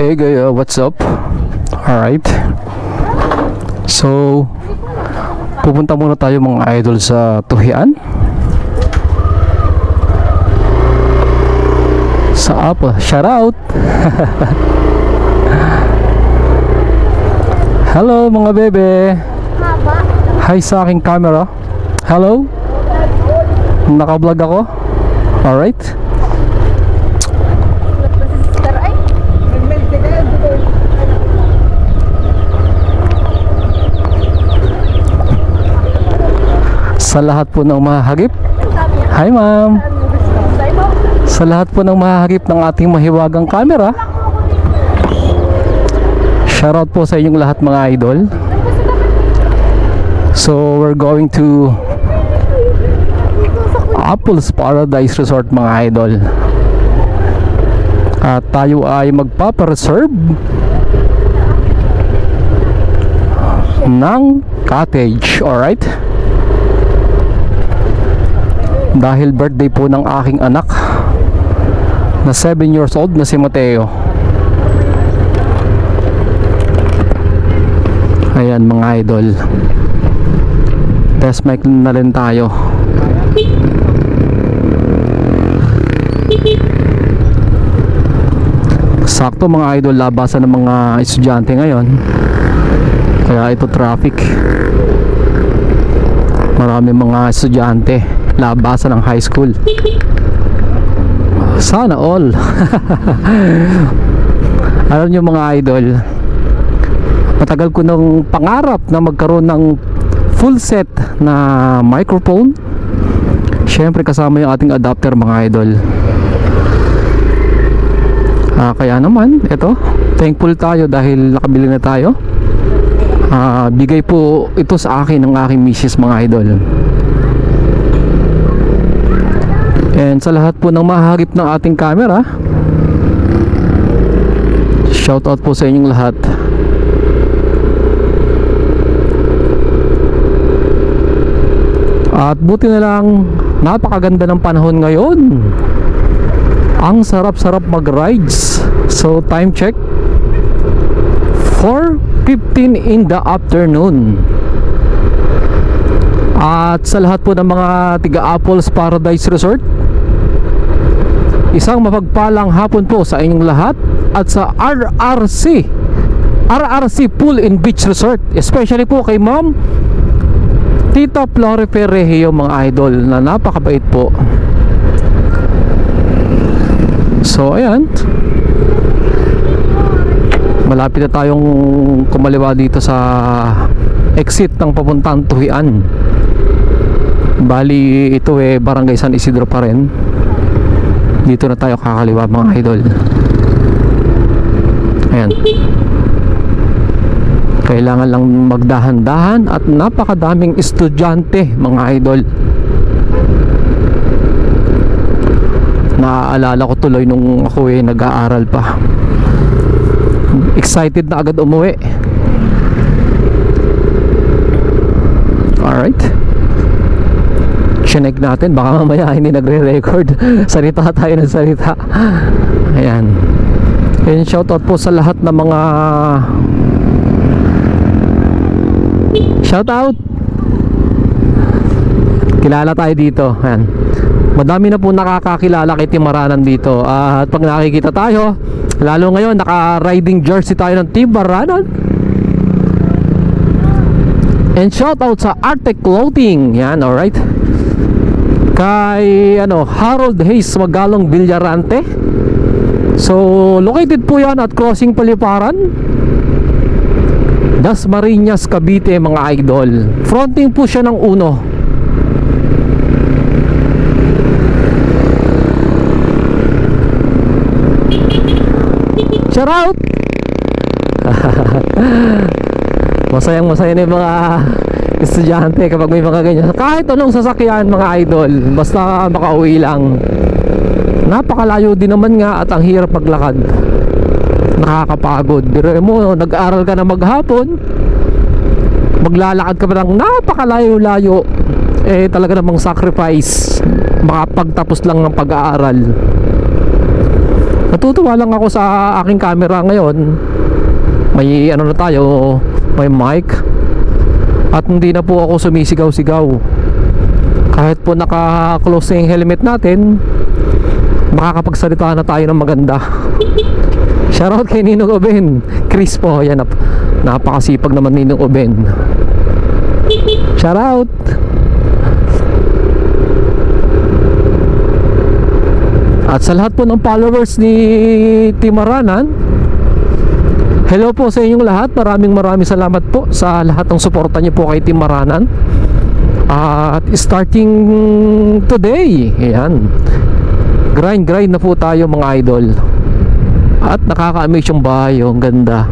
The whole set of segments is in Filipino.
Hey guys, what's up? Alright. So, pupunta muna tayo mga idol sa Tuhian. Sa Apple. Shout out! Hello mga bebe! Hi sa aking camera. Hello? Naka-vlog ako? Alright. Sa lahat po ng mahahagip. Hi ma'am. Sa lahat po ng mahahagip ng ating mahiwagang camera. Shoutout po sa inyong lahat mga idol. So we're going to Apple's Paradise Resort mga idol. At tayo ay magpapareserve ng cottage. Alright. Dahil birthday po ng aking anak na 7 years old na si Mateo. Ayan mga idol, test mic na rin tayo. Sakto mga idol, labasan ng mga estudyante ngayon, kaya ito traffic. Marami mga estudyante labasan ng high school. Sana all. Alam nyo mga idol, matagal ko nang pangarap na magkaroon ng full set na microphone. Syempre kasama yung ating adapter mga idol. Kaya naman ito, thankful tayo dahil nakabili na tayo. Bigay po ito sa akin ng aking misis mga idol. And sa lahat po ng mahagip ng ating camera, shout out po sa inyong lahat. At buti na lang, napakaganda ng panahon ngayon. Ang sarap-sarap mag-rides. So time check, 4:15 in the afternoon. At sa lahat po ng mga tiga Apple's Paradise Resort, isang mapagpalang hapon po sa inyong lahat. At sa RRC Pool and Beach Resort, especially po kay Ma'am Tita Flore Perrejeo mga idol, na napakabait po. So ayan, malapit na tayong kumaliwa dito sa exit ng papuntang Tuhian. Bali ito Barangay San Isidro pa rin. Dito na tayo kakaliwa mga idol. Ayan, kailangan lang magdahan-dahan at napakadaming estudyante mga idol. Naaalala ko tuloy nung ako nag-aaral pa. Excited na agad umuwi. Alright, chinek natin, baka mamaya hindi nagre-record. Salita tayo ng salita. Ayan. And shoutout po sa lahat ng mga shoutout. Kilala tayo dito. Ayan, madami na po nakakakilala kay Timaranan dito. At pag nakikita tayo, lalo ngayon naka-riding jersey tayo ng Team Maranan. And shoutout sa Arte Clothing. Yan, alright. Kay Harold Hayes Magalong Villarante. So located po yan at Crossing Paliparan, Dasmariñas, Cavite mga idol. Fronting po siya ng Uno. Shout out. Masayang masaya na yung mga estudyante kapag may mga ganyan. Kahit anong sasakyan mga idol, basta makauwi lang. Napakalayo din naman nga at ang hirap maglakad. Nakakapagod. Pero mo, nag-aral ka na maghapon, maglalakad ka pa ng napakalayo-layo, talaga namang sacrifice makapagtapos lang ng pag-aaral. Natutuwa lang ako sa aking camera ngayon. May ano na tayo, may mic. At hindi na po ako sumisigaw-sigaw. Kahit po naka-close yung helmet natin, makakapagsalita na tayo ng maganda. Shoutout kay Ninong Oben. Chris po, yan, napakasipag naman Ninong Oben. Shoutout. At sa lahat po ng followers ni Timaranan, hello po sa inyong lahat. Maraming salamat po sa lahat ng suporta niyo po kay Timaranan. At starting today, ayan, grind na po tayo mga idol. At nakaka-amaze yung bahay, yung ganda.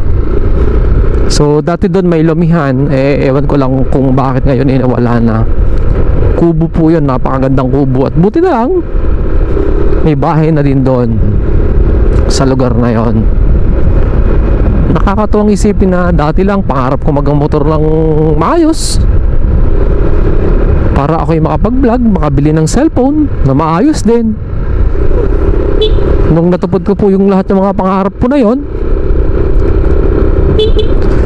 So dati doon may lumihan, ewan ko lang kung bakit ngayon nawala na. Kubo po yun, napakagandang kubo. At buti na lang may bahay na din doon sa lugar na yon. Nakakatuwang isipin na dati lang pangarap ko magmotor lang maayos para ako'y makapag-vlog, makabili ng cellphone na maayos din. Nung natupad ko po yung lahat ng mga pangarap ko na yon,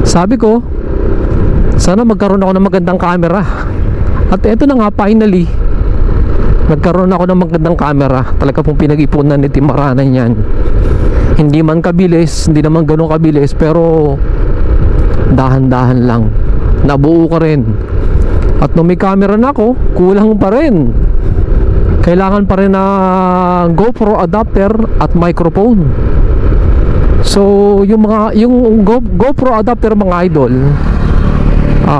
sabi ko sana magkaroon ako ng magandang camera. At eto na nga, finally nagkaroon ako ng magandang camera. Talaga pong pinag-ipunan ni Timaranan yan. Hindi man kabilis, hindi naman ganun kabilis, pero dahan-dahan lang. Nabuo ka rin. At nung may camera na ako, kulang pa rin. Kailangan pa rin na GoPro adapter at microphone. So yung GoPro adapter mga idol,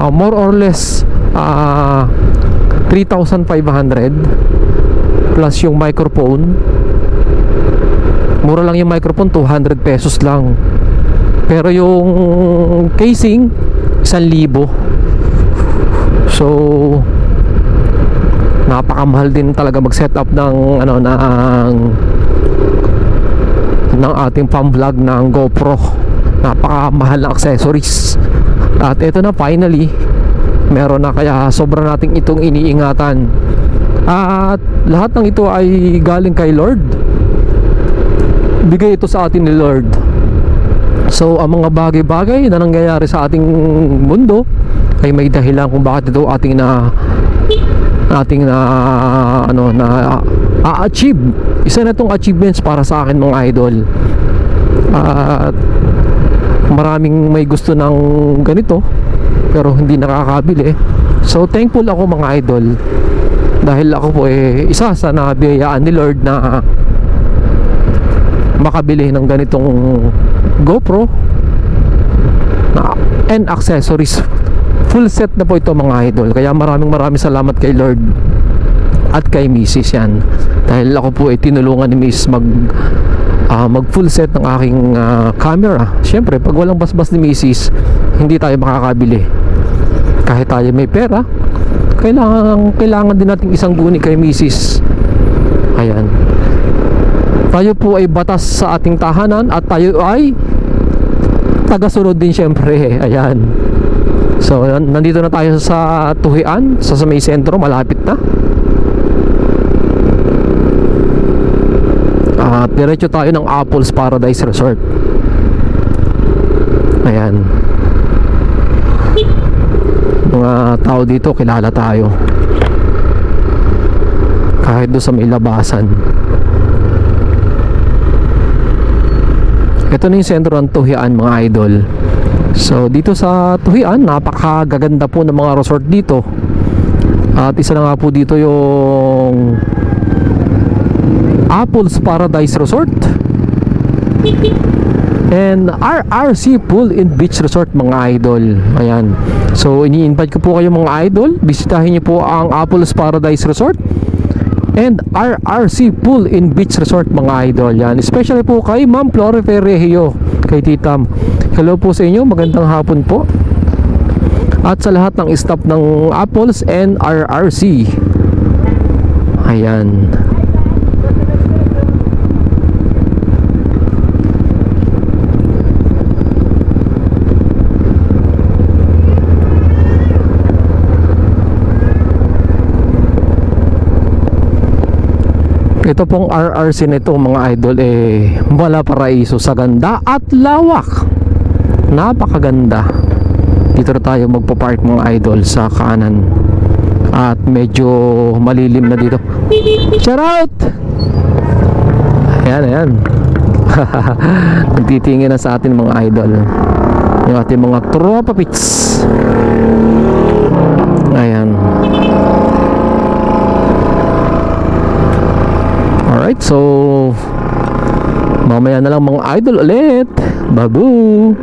more or less 3,500 plus yung microphone. Mura lang yung microphone, 200 pesos lang. Pero yung casing 1,000. So napakamahal din talaga mag-setup ng ating pang-vlog ng GoPro. Napakamahal na accessories. At ito na, finally meron na, kaya sobra nating itong iniingatan. At lahat ng ito ay galing kay Lord. Bigay ito sa atin ni Lord. So ang mga bagay-bagay na nangyayari sa ating mundo ay may dahilan kung bakit ito ating na achieve. Isa na itong achievements para sa akin mga idol. At maraming may gusto ng ganito pero hindi nakakabili. So thankful ako mga idol, dahil ako po isa sa nabiyayaan ni Lord na makabili ng ganitong GoPro and accessories. Full set na po ito mga idol. Kaya maraming salamat kay Lord at kay Mrs. yan, dahil ako po tinulungan ni Mrs. mag full set ng aking camera. Siyempre pag walang basbas ni Mrs., hindi tayo makakabili. Kahit tayo may pera, kailangan din natin isang guni kay Mrs. Ayan. Tayo po ay batas sa ating tahanan at tayo ay tagasunod din siyempre. Ayan. So nandito na tayo sa Tuhian, sa may sentro, malapit na. Diretso tayo ng Apples Paradise Resort. Ayan. Mga tao dito kilala tayo, kahit doon sa may labasan. Ito na yung sentro ng Tuhian mga idol. So dito sa Tuhian, napakagaganda po ng mga resort dito. At isa na nga po dito yung Apples Paradise Resort and RRC Pool and Beach Resort mga idol. Ayan. So ini-invite ko po kayo mga idol, bisitahin niyo po ang Apples Paradise Resort and RRC Pool and Beach Resort mga idol. Yan. Especially po kay Ma'am Flore Ferrehio, kay Titam. Hello po sa inyo, magandang hapon po. At sa lahat ng staff ng Apples and RRC. Ayan. Ito pong RRC nito mga idol wala paraiso sa ganda at lawak. Napakaganda. Dito na tayo magpo-park mga idol sa kanan. At medyo malilim na dito. Shout out! Ayan. Nagtitingin na sa atin mga idol. Yung ating mga tropa pits. Ayan. Alright, so mamaya na lang mga idol ulit. Babu!